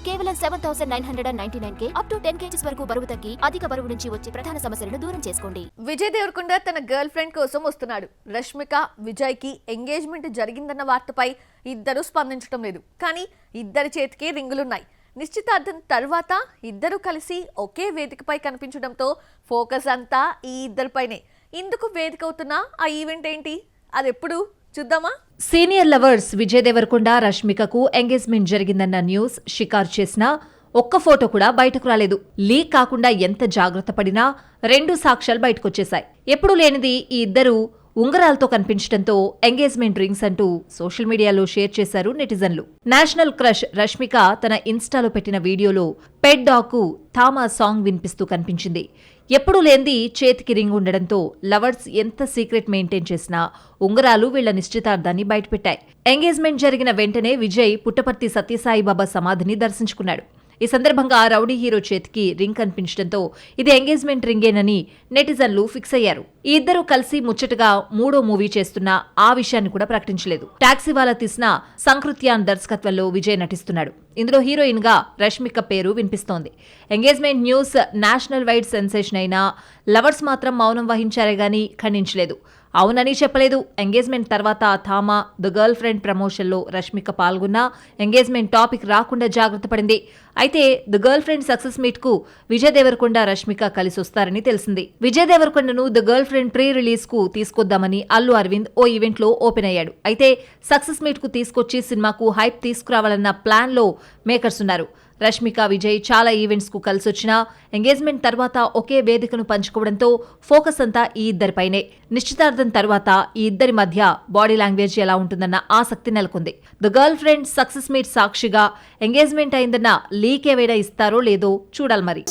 కేవలం 7,999K up to 10 kgs వరకు బరువు తగ్గి అధిక బరువు నుంచి వచ్చే ప్రధాన సమస్యలను దూరం చేసుకోండి. విజయ్ దేవరకొండ తన గర్ల్ ఫ్రెండ్ కోసం వస్తున్నాడు. రష్మిక విజయ్ కి ఎంగేజ్మెంట్ జరిగిందన్న వార్తపై ఇద్దరు స్పందించడం లేదు. కానీ ఇద్దరి చేతికి రింగులున్నాయి. నిశ్చితార్థం తర్వాత ఇద్దరు కలిసి ఒకే వేదికపై కనిపించడంతో ఫోకస్ అంతా ఈ ఇద్దరిపైనే. ఇందుకు వేదిక అవుతున్న ఆ ఈవెంట్ ఏంటి, అదెప్పుడు చూద్దామా? సీనియర్ లవర్స్ విజయ్ దేవరకొండ రష్మికకు ఎంగేజ్మెంట్ జరిగిందన్న న్యూస్ షికారు చేసినా ఒక్క ఫోటో కూడా బయటకు రాలేదు. లీక్ కాకుండా ఎంత జాగ్రత్త పడినా 2 సాక్ష్యాలు బయటకొచ్చేశాయి. ఎప్పుడూ లేనిది ఈ ఇద్దరు ఉంగరాలతో కనిపించడంతో ఎంగేజ్మెంట్ రింగ్స్ అంటూ సోషల్ మీడియాలో షేర్ చేశారు నెటిజన్లు. నేషనల్ క్రష్ రష్మిక తన ఇన్స్టాలో పెట్టిన వీడియోలో పెట్ డాగ్ కు థామా సాంగ్ వినిపిస్తూ కనిపించింది. ఎప్పుడూ లేనిది చేతికి రింగ్ ఉండడంతో లవర్స్ ఎంత సీక్రెట్ మెయింటైన్ చేసినా ఉంగరాలు వీళ్ల నిశ్చితార్థాన్ని బయటపెట్టాయి. ఎంగేజ్మెంట్ జరిగిన వెంటనే విజయ్ పుట్టపర్తి సత్యసాయిబాబా సమాధిని దర్శించుకున్నాడు. ఈ సందర్భంగా రౌడీ హీరో చేతికి రింగ్ కనిపించడంతో ఇది ఎంగేజ్మెంట్ రింగేనని నెటిజన్లు ఫిక్స్ అయ్యారు. ఈ ఇద్దరు కలిసి ముచ్చటగా 3వ మూవీ చేస్తున్నా ఆ విషయాన్ని కూడా ప్రకటించలేదు. టాక్సీవాలా తీసిన సంకృత్యాన్ దర్శకత్వంలో విజయ్ నటిస్తున్నాడు. ఇందులో హీరోయిన్ గా రష్మిక పేరు వినిపిస్తోంది. Engagement news national wide sensation అయినా లవర్స్ మాత్రం మౌనం వహించారే గానీ ఖండించలేదు. అవునని చెప్పలేదు. ఎంగేజ్మెంట్ తర్వాత థామా ద గర్ల్ ఫ్రెండ్ ప్రమోషన్లో రష్మిక పాల్గొన్నా ఎంగేజ్మెంట్ టాపిక్ రాకుండా జాగ్రత్త పడింది. అయితే the girlfriend success meet కు విజయ్ దేవరకొండ రష్మిక కలిసి వస్తారని తెలిసింది. విజయ్ దేవరకొండను the girlfriend pre release కు తీసుకొద్దామని అల్లు అరవింద్ ఓ ఈవెంట్ లో ఓపెన్ అయ్యాడు. అయితే సక్సెస్ మీట్ కు తీసుకొచ్చి సినిమాకు హైప్ తీసుకురావాలన్న ప్లాన్ లో మేకర్స్ ఉన్నారు. రష్మిక విజయ్ చాలా ఈవెంట్స్ కు కలిసొచ్చినా ఎంగేజ్మెంట్ తర్వాత ఒకే వేదికను పంచుకోవడంతో ఫోకస్ అంతా ఈ ఇద్దరిపైనే. నిశ్చితార్థం తర్వాత ఈ ఇద్దరి మధ్య బాడీ లాంగ్వేజ్ ఎలా ఉంటుందన్న ఆసక్తి నెలకొంది. The girlfriend success meet సాక్షిగా ఎంగేజ్మెంట్ అయిందన్న లీక్ ఏవైనా ఇస్తారో లేదో చూడాలి మరి.